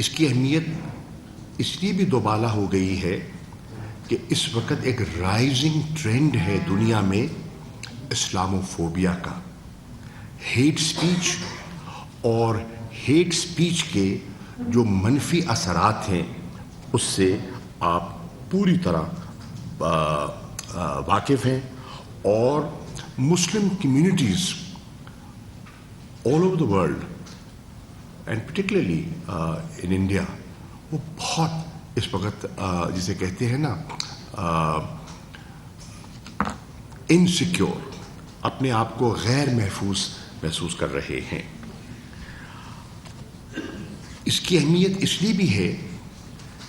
اس کی اہمیت اس لیے بھی دوبالا ہو گئی ہے کہ اس وقت ایک رائزنگ ٹرینڈ ہے دنیا میں اسلاموفوبیا کا. ہیٹ سپیچ اور ہیٹ سپیچ کے جو منفی اثرات ہیں اس سے آپ پوری طرح واقف ہیں, اور Muslim communities all over the world and particularly in India وہ بہت اس وقت جسے کہتے ہیں نا انسیکیور, اپنے آپ کو غیر محسوس کر رہے ہیں. اس کی اہمیت اس لیے بھی ہے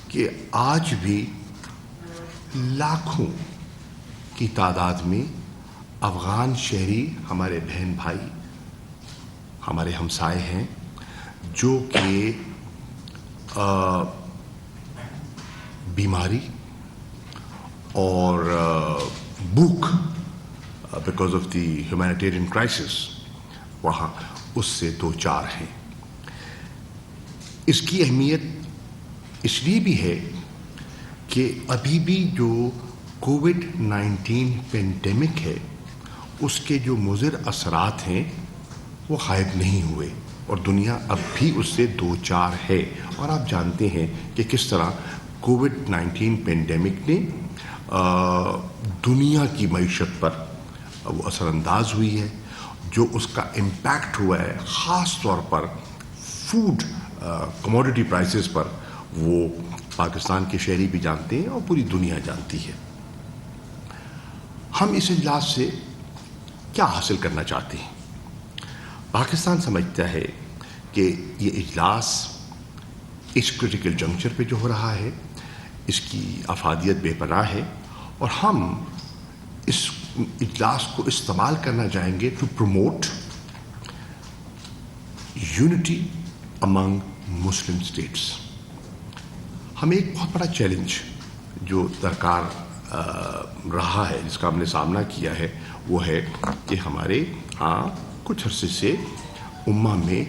کہ آج بھی لاکھوں کی تعداد میں افغان شہری ہمارے بہن بھائی, ہمارے ہمسائے ہیں جو کہ بیماری اور بھوک because of the humanitarian crisis وہاں اس سے دو چار ہیں. اس کی اہمیت اس لیے بھی ہے کہ ابھی بھی جو کووڈ-19 پینڈیمک ہے اس کے جو مضر اثرات ہیں وہ غائب نہیں ہوئے, اور دنیا اب بھی اس سے دو چار ہے. اور آپ جانتے ہیں کہ کس طرح کووڈ-19 پینڈیمک نے دنیا کی معیشت پر وہ اثر انداز ہوئی ہے. جو اس کا امپیکٹ ہوا ہے خاص طور پر فوڈ کموڈٹی پرائسز پر, وہ پاکستان کے شہری بھی جانتے ہیں اور پوری دنیا جانتی ہے. ہم اس اجلاس سے کیا حاصل کرنا چاہتے ہیں؟ پاکستان سمجھتا ہے کہ یہ اجلاس اس کرٹیکل جنکچر پہ جو ہو رہا ہے اس کی افادیت بے پناہ ہے, اور ہم اس اجلاس کو استعمال کرنا چاہیں گے to promote unity among Muslim states. ہمیں ایک بہت بڑا چیلنج جو درکار رہا ہے, جس کا ہم نے سامنا کیا ہے, وہ ہے کہ ہمارے ہاں کچھ عرصے سے امہ میں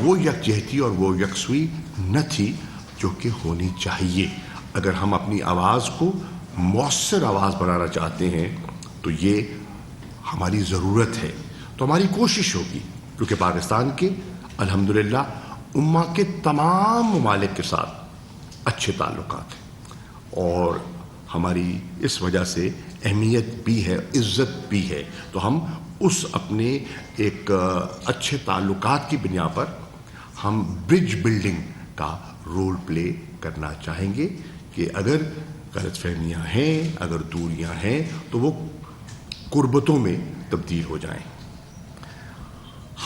وہ یکجہتی اور وہ یکسوئی نہ تھی جو کہ ہونی چاہیے. اگر ہم اپنی آواز کو مؤثر آواز بنانا چاہتے ہیں تو یہ ہماری ضرورت ہے. تو ہماری کوشش ہوگی, کیونکہ پاکستان کے الحمدللہ امہ کے تمام ممالک کے ساتھ اچھے تعلقات ہیں, اور ہماری اس وجہ سے اہمیت بھی ہے, عزت بھی ہے. تو ہم اس اپنے ایک اچھے تعلقات کی بنا پر ہم برج بلڈنگ کا رول پلے کرنا چاہیں گے کہ اگر غلط فہمیاں ہیں, اگر دوریاں ہیں, تو وہ قربتوں میں تبدیل ہو جائیں.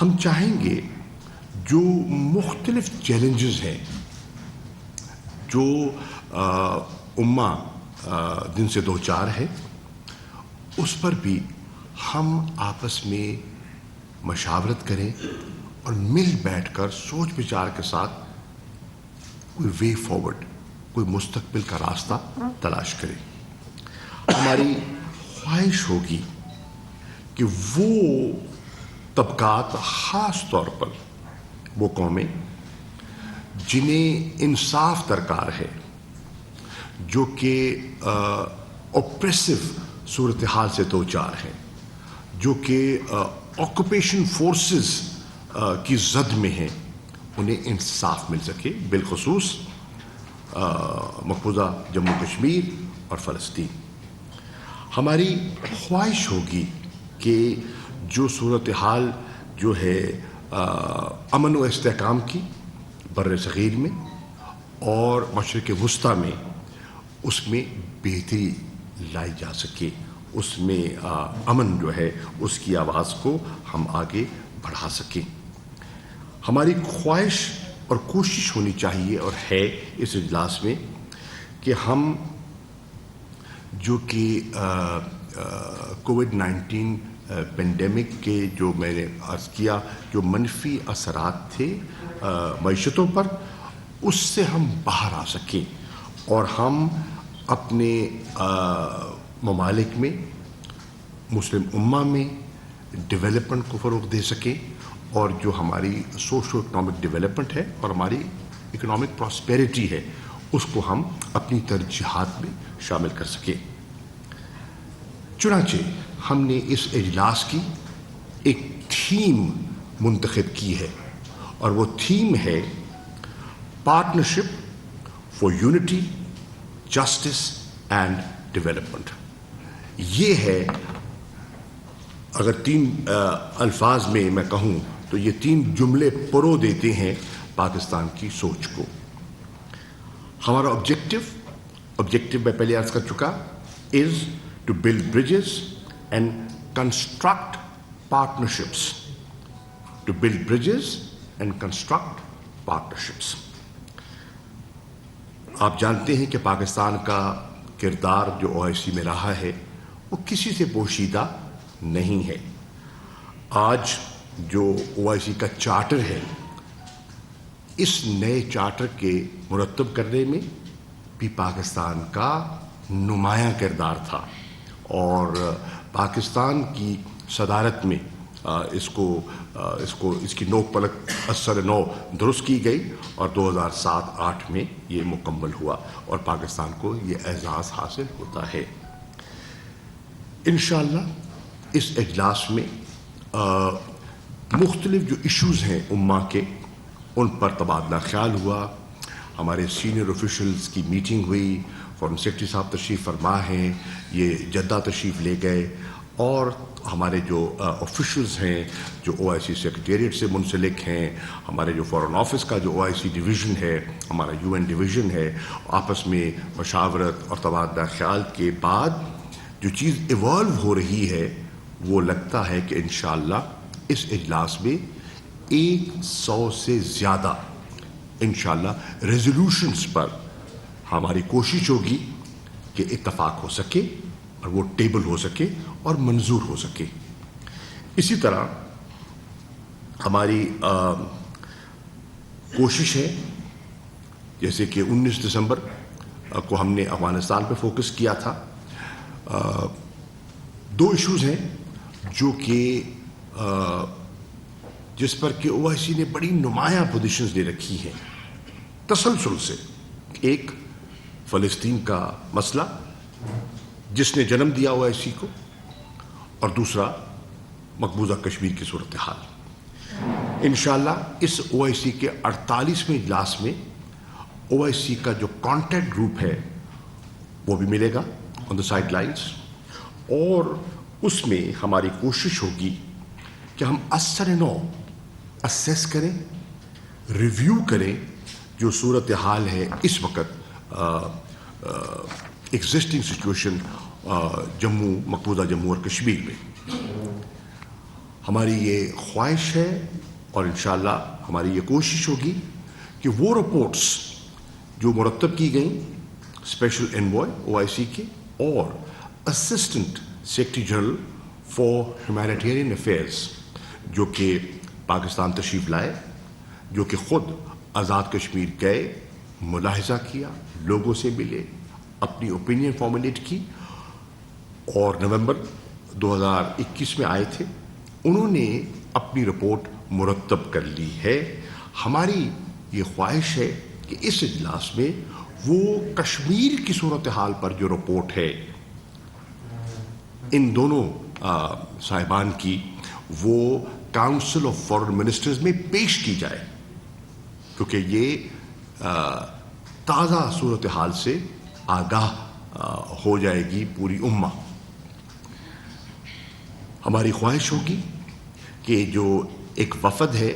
ہم چاہیں گے جو مختلف چیلنجز ہیں جو امہ جن سے دو چار ہے, اس پر بھی ہم آپس میں مشاورت کریں اور مل بیٹھ کر سوچ بچار کے ساتھ کوئی وے فارورڈ, کوئی مستقبل کا راستہ تلاش کریں. ہماری خواہش ہوگی کہ وہ طبقات, خاص طور پر وہ قومیں جنہیں انصاف درکار ہے, جو کہ اوپریسو صورتحال سے دو چار ہیں, جو کہ آکوپیشن فورسز کی زد میں ہیں, انہیں انصاف مل سکے, بالخصوص مقبوضہ جموں کشمیر اور فلسطین. ہماری خواہش ہوگی کہ جو صورتحال جو ہے امن و استحکام کی بر صغیر میں اور مشرق وسطیٰ میں, اس میں بہتری لائی جا سکے, اس میں امن جو ہے اس کی آواز کو ہم آگے بڑھا سکیں. ہماری خواہش اور کوشش ہونی چاہیے اور ہے اس اجلاس میں کہ ہم جو کہ کووڈ-19 پینڈیمک کے جو میں نے عرض کیا جو منفی اثرات تھے معیشتوں پر, اس سے ہم باہر آ سکیں اور ہم اپنے ممالک میں, مسلم امہ میں ڈیولپمنٹ کو فروغ دے سکیں, اور جو ہماری سوشو اکنامک ڈیولپمنٹ ہے اور ہماری اکنامک پراسپیرٹی ہے اس کو ہم اپنی ترجیحات میں شامل کر سکیں. چنانچہ ہم نے اس اجلاس کی ایک تھیم منتخب کی ہے اور وہ تھیم ہے partnership for unity, justice and development. یہ ہے، اگر 3 الفاظ میں میں کہوں تو یہ 3 جملے پرو دیتے ہیں پاکستان کی سوچ کو. ہمارا آبجیکٹو میں پہلے عرض کر چکا، is to build bridges and construct partnerships. To build bridges and construct partnerships. آپ جانتے ہیں کہ پاکستان کا کردار جو OIC میں رہا ہے وہ کسی سے پوشیدہ نہیں ہے. آج جو OIC کا چارٹر ہے، اس نئے چارٹر کے مرتب کرنے میں بھی پاکستان کا نمایاں کردار تھا اور پاکستان کی صدارت میں اس کی نوک پلک اثر نو درست کی گئی اور 2007-8 میں یہ مکمل ہوا اور پاکستان کو یہ اعزاز حاصل ہوتا ہے. انشاءاللہ اس اجلاس میں مختلف جو ایشوز ہیں امہ کے، ان پر تبادلہ خیال ہوا. ہمارے سینئر آفیشلز کی میٹنگ ہوئی، فارن سیکرٹری صاحب تشریف فرما ہیں، یہ جدہ تشریف لے گئے، اور ہمارے جو آفیشلز ہیں جو OIC سیکریٹریٹ سے منسلک ہیں، ہمارے جو فارن آفس کا جو OIC ڈویژن ہے، ہمارا UN ڈویژن ہے، آپس میں مشاورت اور تبادلہ خیال کے بعد جو چیز ایوالو ہو رہی ہے وہ لگتا ہے کہ انشاءاللہ اس اجلاس میں 100 سے زیادہ انشاءاللہ ریزولوشنز پر ہماری کوشش ہوگی کہ اتفاق ہو سکے اور وہ ٹیبل ہو سکے اور منظور ہو سکے. اسی طرح ہماری کوشش ہے، جیسے کہ 19 دسمبر کو ہم نے افغانستان پہ فوکس کیا تھا. 2 ایشوز ہیں جو کہ جس پر کہ OIC نے بڑی نمایاں پوزیشنز لے رکھی ہیں تسلسل سے. ایک فلسطین کا مسئلہ جس نے جنم دیا OIC کو، اور دوسرا مقبوضہ کشمیر کی صورتحال. انشاءاللہ اس OIC کے 48ویں اجلاس میں OIC کا جو کانٹیکٹ گروپ ہے وہ بھی ملے گا آن دا سائڈ لائنز، اور اس میں ہماری کوشش ہوگی کہ ہم اثر نو اسیس کریں، ریویو کریں جو صورتحال ہے اس وقت ایگزسٹنگ سچویشن مقبوضہ جموں اور کشمیر میں. ہماری یہ خواہش ہے اور انشاءاللہ ہماری یہ کوشش ہوگی کہ وہ رپورٹس جو مرتب کی گئیں اسپیشل انوائے OIC کے اور assistant secretary general for humanitarian affairs جو کہ پاکستان تشریف لائے، جو کہ خود آزاد کشمیر گئے، ملاحظہ کیا، لوگوں سے ملے، اپنی اوپینین فارمولیٹ کی، اور نومبر 2021 میں آئے تھے. انہوں نے اپنی رپورٹ مرتب کر لی ہے. ہماری یہ خواہش ہے کہ اس اجلاس میں وہ کشمیر کی صورتحال پر جو رپورٹ ہے ان دونوں صاحبان کی، وہ کاؤنسل آف فارن منسٹرز میں پیش کی جائے، کیونکہ یہ تازہ صورتحال سے آگاہ ہو جائے گی پوری امہ. ہماری خواہش ہوگی کہ جو ایک وفد ہے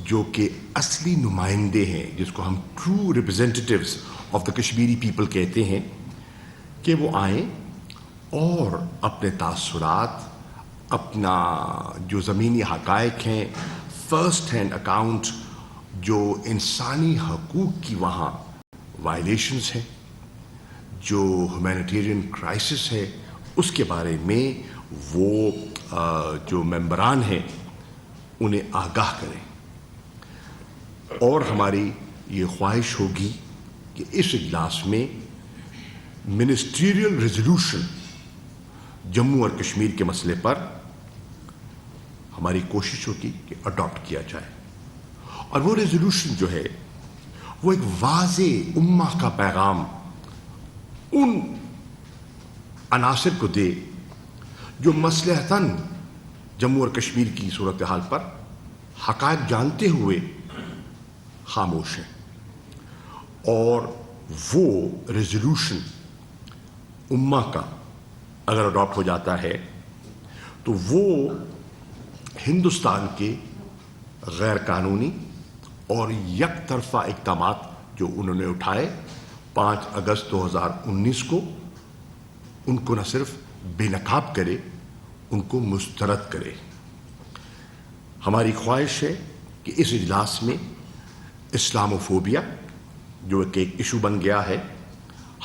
جو کہ اصلی نمائندے ہیں، جس کو ہم true representatives of the Kashmiri people کہتے ہیں، کہ وہ آئیں اور اپنے تاثرات، اپنا جو زمینی حقائق ہیں، فرسٹ ہینڈ اکاؤنٹ جو انسانی حقوق کی وہاں وائلیشنز ہیں، جو ہیومینیٹیرین کرائسس ہے، اس کے بارے میں وہ جو ممبران ہیں انہیں آگاہ کریں. اور ہماری یہ خواہش ہوگی کہ اس اجلاس میں منسٹریل ریزولوشن جموں اور کشمیر کے مسئلے پر ہماری کوشش ہوگی کہ اڈاپٹ کیا جائے. اور وہ ریزولوشن جو ہے وہ ایک واضح امہ کا پیغام ان عناصر کو دے جو مصلحتاً جموں اور کشمیر کی صورتحال پر حقائق جانتے ہوئے خاموش ہیں، اور وہ ریزولوشن امہ کا اگر اڈاپٹ ہو جاتا ہے تو وہ ہندوستان کے غیر قانونی اور یک طرفہ اقدامات جو انہوں نے اٹھائے 5 اگست 2019 کو، ان کو نہ صرف بے نقاب کرے، ان کو مسترد کرے۔ ہماری خواہش ہے کہ اس اجلاس میں اسلاموفوبیا جو ایک ایشو بن گیا ہے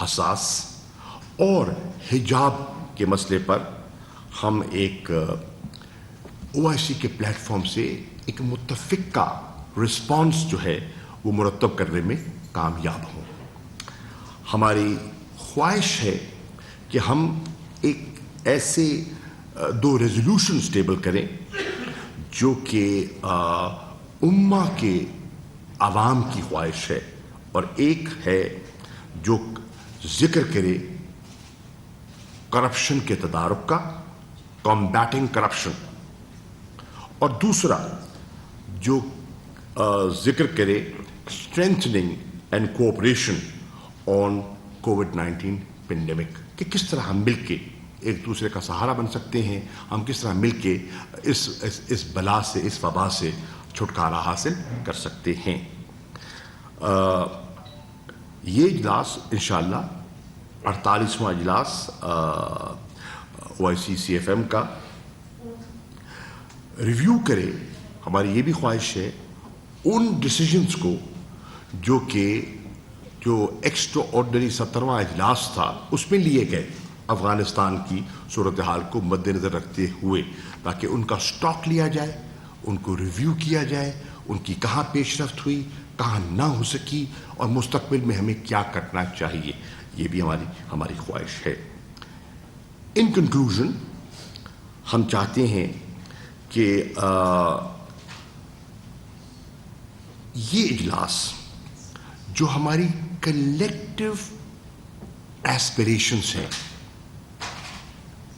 حساس، اور حجاب کے مسئلے پر ہم ایک OIC کے پلیٹ فارم سے ایک متفقہ رسپانس جو ہے وہ مرتب کرنے میں کامیاب ہوں۔ ہماری خواہش ہے کہ ہم ایک ایسے 2 ریزولوشنز ٹیبل کریں جو کہ امہ کے عوام کی خواہش ہے، اور ایک ہے جو ذکر کرے کرپشن کے تدارک کا، کمبیٹنگ کرپشن، اور دوسرا جو ذکر کرے اسٹرینتھننگ اینڈ کوآپریشن آن کووڈ-19 پینڈیمک، کہ کس طرح ہم مل کے ایک دوسرے کا سہارا بن سکتے ہیں، ہم کس طرح مل کے اس بلا سے، اس وبا سے چھٹکارا حاصل کر سکتے ہیں۔ یہ اجلاس انشاءاللہ 48واں اجلاس OIC CFM کا ریویو کرے۔ ہماری یہ بھی خواہش ہے ان ڈیسیجنز کو جو ایکسٹرا آرڈنری 17واں اجلاس تھا اس میں لیے گئے افغانستان کی صورتحال کو مد نظر رکھتے ہوئے، تاکہ ان کا سٹاک لیا جائے، ان کو ریویو کیا جائے، ان کی کہاں پیش رفت ہوئی، کہاں نہ ہو سکی، اور مستقبل میں ہمیں کیا کرنا چاہیے، یہ بھی ہماری خواہش ہے۔ ان کنکلوژن ہم چاہتے ہیں کہ یہ اجلاس جو ہماری کلیکٹیو ایسپریشنز ہیں،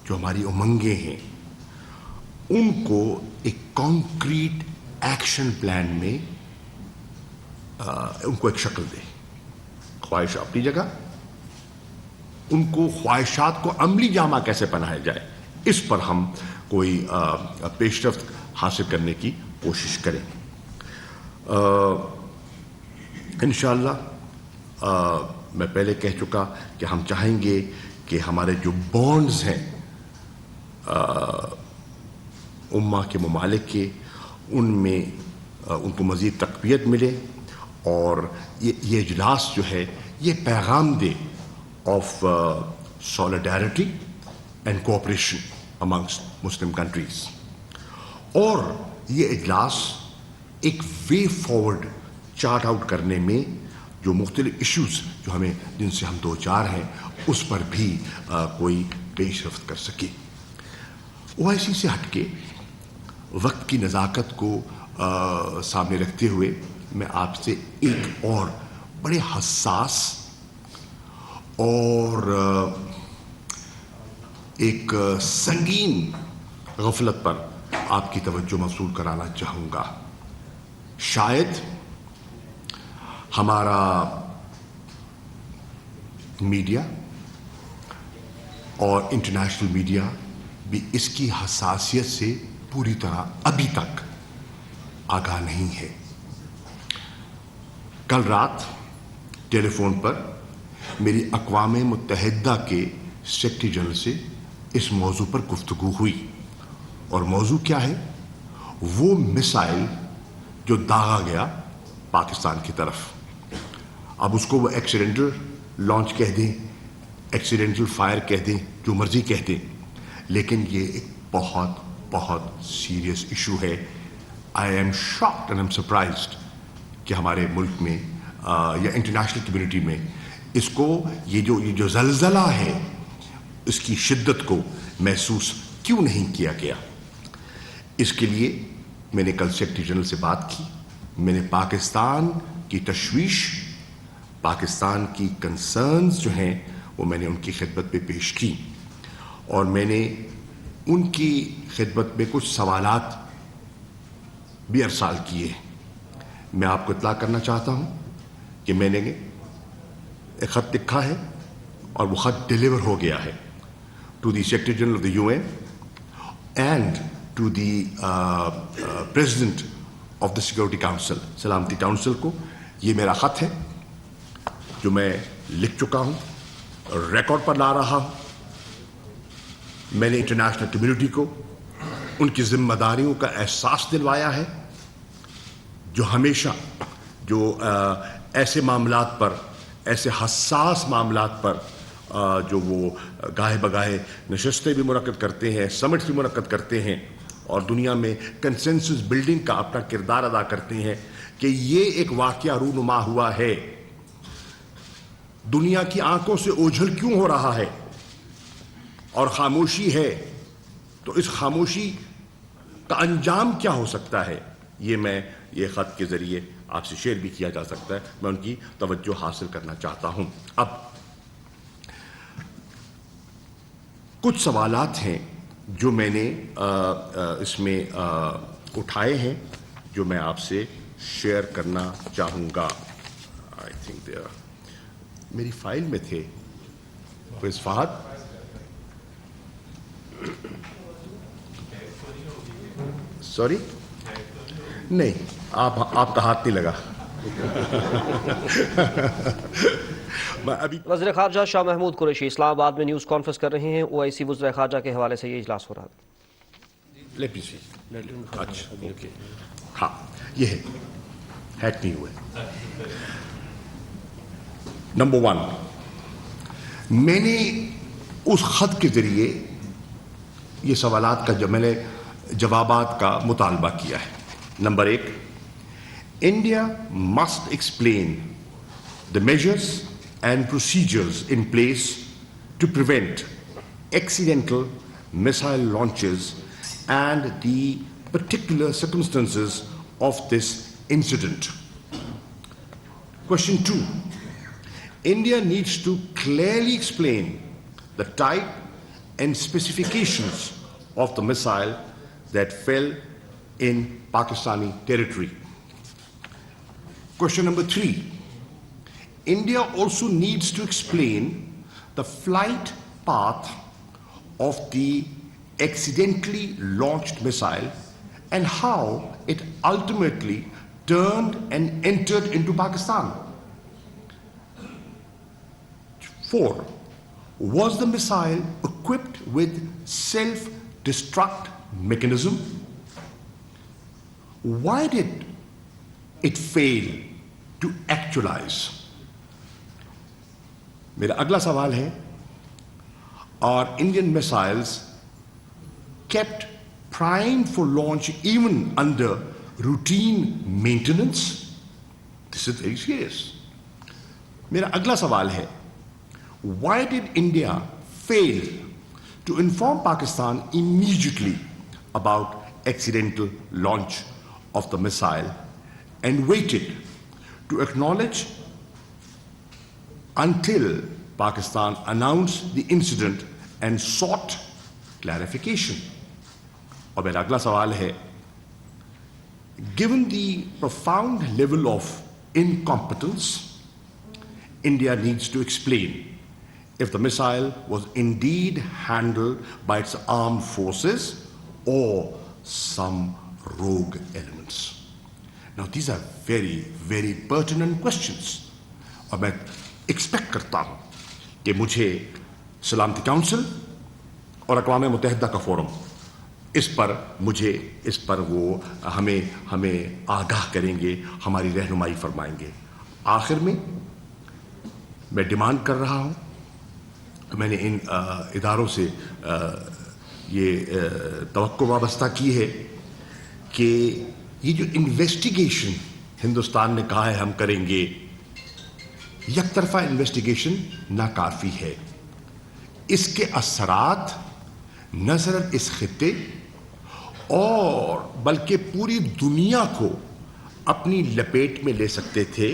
جو ہماری امنگیں ہیں، ان کو ایک کانکریٹ ایکشن پلان میں ان کو ایک شکل دے۔ خواہش اپنی جگہ، ان کو خواہشات کو عملی جامہ کیسے پہنایا جائے، اس پر ہم کوئی پیش رفت حاصل کرنے کی کوشش کریں۔ انشاءاللہ میں پہلے کہہ چکا کہ ہم چاہیں گے کہ ہمارے جو بانڈز ہیں امہ کے ممالک کے، ان میں ان کو مزید تقویت ملے، اور یہ اجلاس جو ہے یہ پیغام دے of solidarity and cooperation amongst Muslim countries، اور یہ اجلاس ایک وے فارورڈ چارٹ آؤٹ کرنے میں جو مختلف ایشوز جو جن سے ہم دو چار ہیں اس پر بھی کوئی پیش رفت کر سکے۔ OIC سے ہٹ کے وقت کی نزاکت کو سامنے رکھتے ہوئے میں آپ سے ایک اور بڑے حساس اور ایک سنگین غفلت پر آپ کی توجہ مبذول کرانا چاہوں گا۔ شاید ہمارا میڈیا اور انٹرنیشنل میڈیا بھی اس کی حساسیت سے پوری طرح ابھی تک آگاہ نہیں ہے۔ کل رات ٹیلی فون پر میری اقوام متحدہ کے سیکرٹری جنرل سے اس موضوع پر گفتگو ہوئی، اور موضوع کیا ہے؟ وہ میسائل جو داغا گیا پاکستان کی طرف، اب اس کو وہ ایکسیڈنٹل لانچ کہہ دیں، ایکسیڈنٹل فائر کہہ دیں، جو مرضی کہہ دیں، لیکن یہ ایک بہت بہت سیریس ایشو ہے۔ I am shocked and am surprised کہ ہمارے ملک میں یا انٹرنیشنل کمیونٹی میں اس کو یہ جو زلزلہ ہے اس کی شدت کو محسوس کیوں نہیں کیا گیا۔ اس کے لیے میں نے کل سیکرٹری جنرل سے بات کی، میں نے پاکستان کی تشویش پاکستان کی کنسرنز جو ہیں وہ میں نے ان کی خدمت میں پیش کی، اور میں نے ان کی خدمت میں کچھ سوالات بھی ارسال کیے۔ میں آپ کو اطلاع کرنا چاہتا ہوں کہ میں نے ایک خط لکھا ہے اور وہ خط ڈیلیور ہو گیا ہے to the secretary general of the UN and to the president of the security council, سلامتی کاؤنسل کو۔ یہ میرا خط ہے جو میں لکھ چکا ہوں، ریکارڈ پر لا رہا ہوں۔ میں نے انٹرنیشنل کمیونٹی کو ان کی ذمہ داریوں کا احساس دلوایا ہے، جو ہمیشہ جو ایسے معاملات پر، ایسے حساس معاملات پر جو وہ گاہے بگاہے نشستیں بھی منعقد کرتے ہیں، سمٹس بھی منعقد کرتے ہیں، اور دنیا میں کنسنسس بلڈنگ کا اپنا کردار ادا کرتے ہیں، کہ یہ ایک واقعہ رونما ہوا ہے، دنیا کی آنکھوں سے اوجھل کیوں ہو رہا ہے اور خاموشی ہے، تو اس خاموشی کا انجام کیا ہو سکتا ہے۔ یہ خط کے ذریعے آپ سے شیئر بھی کیا جا سکتا ہے، میں ان کی توجہ حاصل کرنا چاہتا ہوں۔ اب کچھ سوالات ہیں جو میں نے اس میں اٹھائے ہیں، جو میں آپ سے شیئر کرنا چاہوں گا۔ آئی تھنک میری فائل میں تھے کوئی فہد، سوری نہیں، آپ کا ہاتھ نہیں لگا۔ وزیر خارجہ شاہ محمود قریشی اسلام آباد میں نیوز کانفرنس کر رہے ہیں۔ OIC وزرائے خارجہ کے حوالے سے یہ اجلاس ہو رہا ہے۔ اچھا اوکے، ہاں یہ ہے، ہیک نہیں ہوئے۔ نمبر 1، میں نے اس خط کے ذریعے یہ سوالات کا میں نے جوابات کا مطالبہ کیا ہے۔ Number 1، India must explain the measures and procedures in place to prevent accidental missile launches and the particular circumstances of this incident. Question 2, India needs to clearly explain the type and specifications of the missile that fell in Pakistani territory. Question number 3, India also needs to explain the flight path of the accidentally launched missile and how it ultimately turned and entered into Pakistan. 4, was the missile equipped with self-destruct mechanism? Why did it fail to actualize? میرا اگلا سوال ہے، are Indian missiles kept primed for launch even under routine maintenance? This is very serious. میرا اگلا سوال ہے، why did India fail to inform Pakistan immediately about accidental launch of the missile and waited to acknowledge until Pakistan announced the incident and sought clarification? اور میرا اگلا سوال ہے، given the profound level of incompetence, India needs to explain if the missile was indeed handled by its armed forces or some rogue elements. Now these are very, very pertinent questions. اور میں expect کرتا ہوں کہ مجھے سلامتی council اور اقوام متحدہ کا فورم اس پر وہ ہمیں آگاہ کریں گے، ہماری رہنمائی فرمائیں گے۔ آخر میں ڈیمانڈ کر رہا ہوں، میں نے ان اداروں سے یہ توقع وابستہ کی ہے کہ یہ جو انویسٹیگیشن ہندوستان نے کہا ہے ہم کریں گے، یک طرفہ انویسٹیگیشن ناکافی ہے۔ اس کے اثرات نہ صرف اس خطے اور بلکہ پوری دنیا کو اپنی لپیٹ میں لے سکتے تھے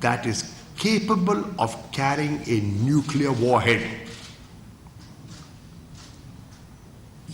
that is capable of carrying a nuclear warhead.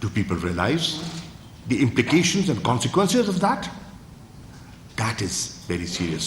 do people realize the implications and consequences of that? That is very serious.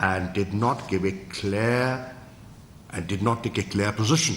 and did not give a clear and did not take a clear position.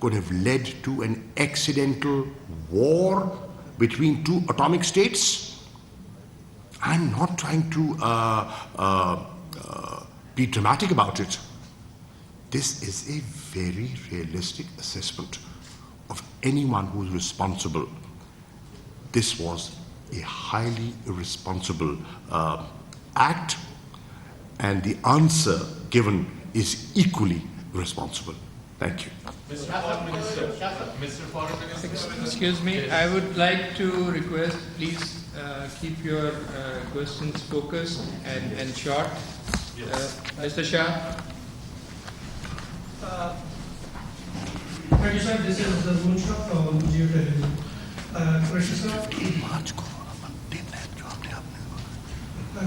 could have led to an accidental war between two atomic states? I'm not trying to be dramatic about it. This is a very realistic assessment of anyone who is responsible. This was a highly irresponsible act, and the answer given is equally responsible. Thank you. Mr. Foreign Minister. Excuse me, I would like to request, please keep your questions focused and short. Mr. Shah. Thank you, sir. This is the Moonshot from Geo Television. Qureshi sir.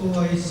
OIC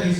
23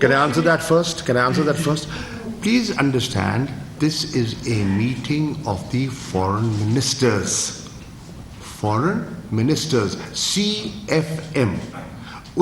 Can I answer that first? Please understand, this is a meeting of the foreign ministers. CFM.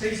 23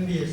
NBS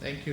Thank you.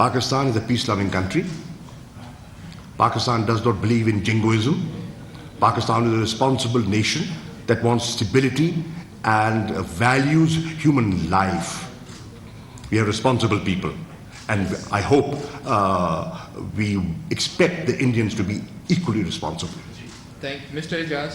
Pakistan is a peace-loving country. Pakistan does not believe in jingoism. Pakistan is a responsible nation that wants stability and values human life. We are responsible people, and I hope we expect the Indians to be equally responsible. Thank you. Mr. Ijaz.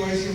OIC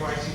OIC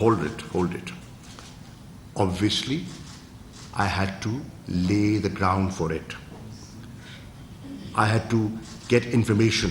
hold it. Obviously, I had to lay the ground for it. I had to get information.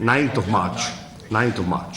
9th of March.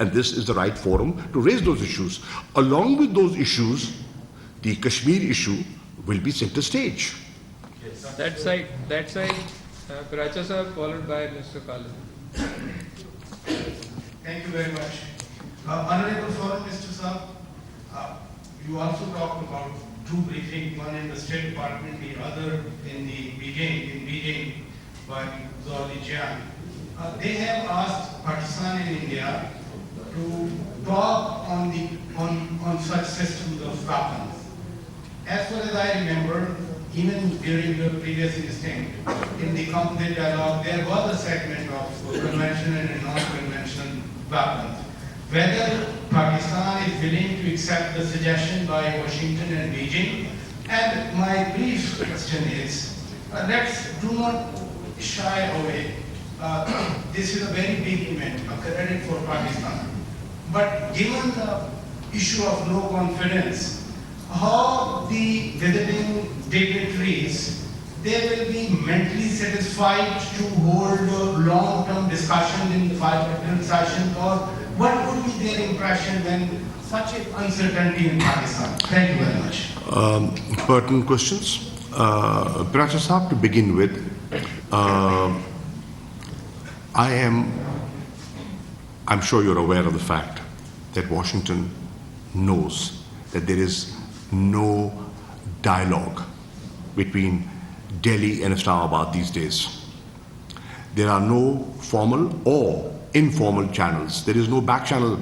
and this is the right forum to raise those issues. Along with those issues, the Kashmir issue will be center stage. Yes. That side, Karacha sir, followed by Mr. Khalid. Thank you very much. Honorable Foreign Minister Saab, you also talked about two briefings, one in the State Department, the other in Beijing by Zoli Jian. They have asked Pakistan and India to talk on such systems of weapons. As far as I remember, even during the previous instinct, in the composite dialogue, there was a segment of conventional and non-conventional weapons. Whether Pakistan is willing to accept the suggestion by Washington and Beijing. And my brief question is, let's do not shy away. This is a very big event, a credit for Pakistan. But given the issue of no confidence, how the visiting dignitaries, they will be mentally satisfied to hold long-term discussion in the bilateral session, or what would be their impression when such an uncertainty in Pakistan? Thank you very much. Pertinent questions. Karacha Saab, to begin with, I'm sure you're aware of the fact that Washington knows that there is no dialogue between Delhi and Islamabad these days. There are no formal or informal channels. There is no back channel,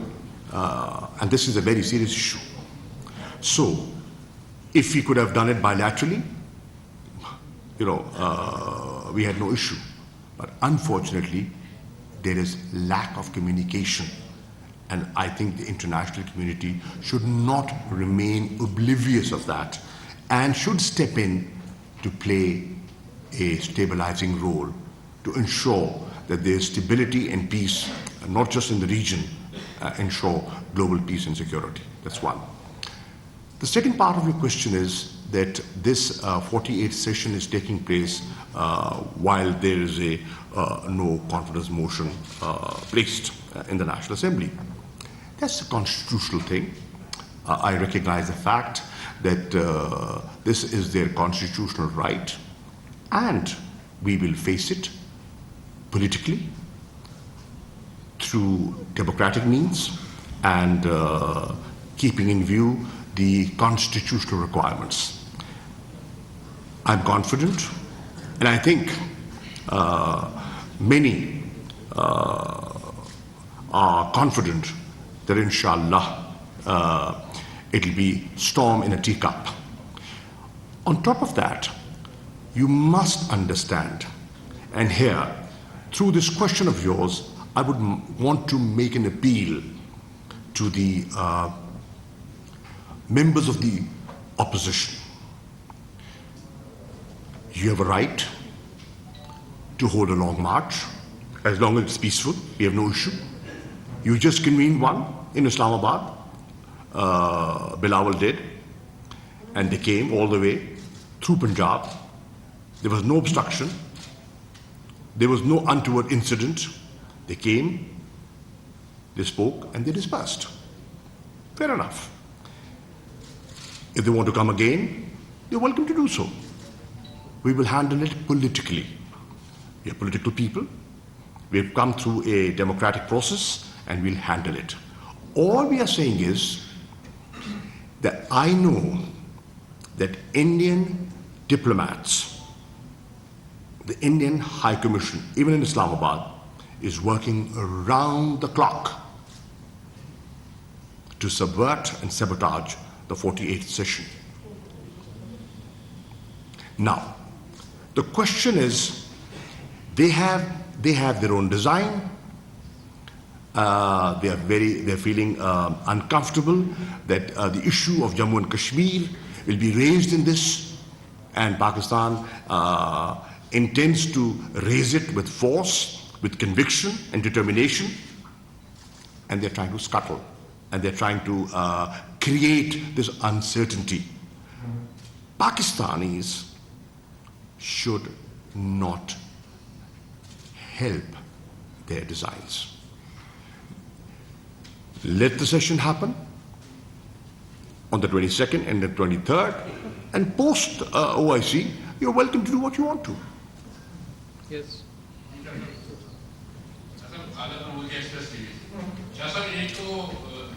and this is a very serious issue. So, if we could have done it bilaterally, we had no issue. But unfortunately, there is lack of communication. And I think the international community should not remain oblivious of that and should step in to play a stabilizing role to ensure that there is stability and peace, not just in the region, ensure global peace and security. That's one. The second part of your question is that this 48th session is taking place while there is a no confidence motion placed in the National Assembly. That's a constitutional thing. I recognize the fact that this is their constitutional right, and we will face it politically through democratic means and keeping in view the constitutional requirements. I'm confident, and I think many are confident that inshallah it'll be storm in a teacup. On top of that, you must understand, and here, through this question of yours, I would want to make an appeal to the members of the opposition. You have a right to hold a long march, as long as it's peaceful. We have no issue. You just convened one in Islamabad. Bilawal did, and they came all the way through Punjab. There was no obstruction. There was no untoward incident. They came, they spoke, and they dispersed. Fair enough. If they want to come again, they're welcome to do so. We will handle it politically. We are political people. We have come through a democratic process, and we'll handle it. All we are saying is that I know that Indian diplomats, the Indian High Commission, even in Islamabad, is working around the clock to subvert and sabotage the 48th session. Now, the question is, they have their own design. They're feeling uncomfortable that the issue of Jammu and Kashmir will be raised in this, and Pakistan intends to raise it with force, with conviction and determination, and they're trying to scuttle, and they're trying to create this uncertainty. Pakistanis should not help their designs. Let the session happen on the 22nd and the 23rd, and post OIC, you're welcome to do what you want to. Yes.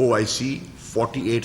OIC 48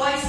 OIC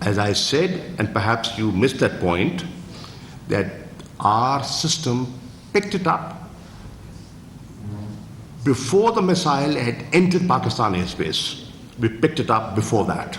As I said, and perhaps you missed that point, that our system picked it up before the missile had entered Pakistan airspace. We picked it up before that.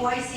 OIC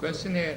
Question here.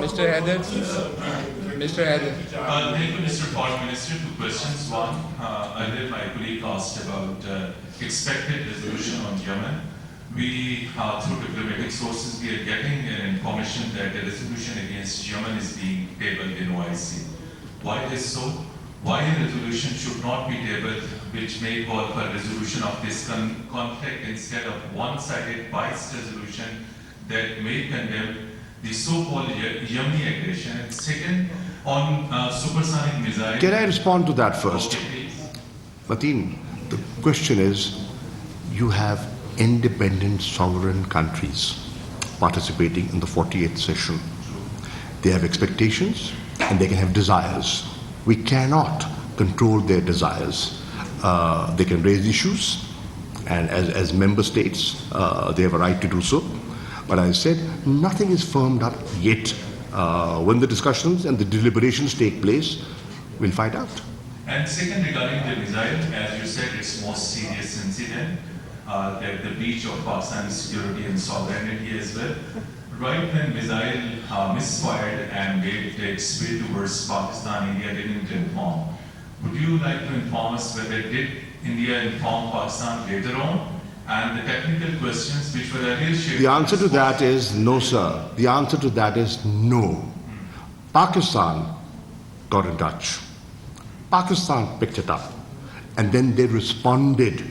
Mr. Haider. Thank you, Mr. Foreign Minister. Two questions. One, earlier my colleague asked about expected resolution on Yemen. We, through diplomatic sources, we are getting information that a resolution against Yemen is being tabled in OIC. Why is so? Why a resolution should not be tabled which may call for resolution of this conflict instead of one-sided biased resolution that may condemn the so-called Yemeni aggression? And second, on supersonic missiles. Can I respond to that first? Okay, please. Mateen, the question is, you have independent sovereign countries participating in the 48th session. They have expectations and they can have desires. We cannot control their desires. They can raise issues, and as member states, they have a right to do so. But as I said, nothing is firmed up yet. When the discussions and the deliberations take place, we'll find out. And second, regarding the missile, as you said, it's most serious incident, the breach of Pakistan's security and sovereignty as well. Right when missile misfired and made its way towards Pakistan, India didn't inform. Would you like to inform us whether did India inform Pakistan later on? And the technical questions which were earlier shared. The answer to that is no, sir. The answer to that is no. Pakistan got in touch. Pakistan picked it up. And then they responded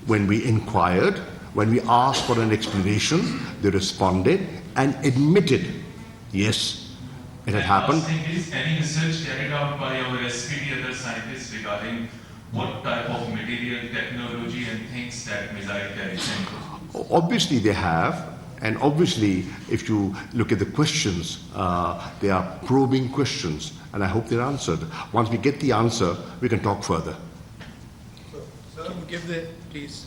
when we inquired, when we asked for an explanation, they responded and admitted, yes, it had happened. Last thing is, any research carried out by our SPD, other scientists regarding what type of material, technology and things that missile carries into? Obviously they have, and obviously if you look at the questions, they are probing questions, and I hope they're answered. Once we get the answer, we can talk further. Can you give the, please?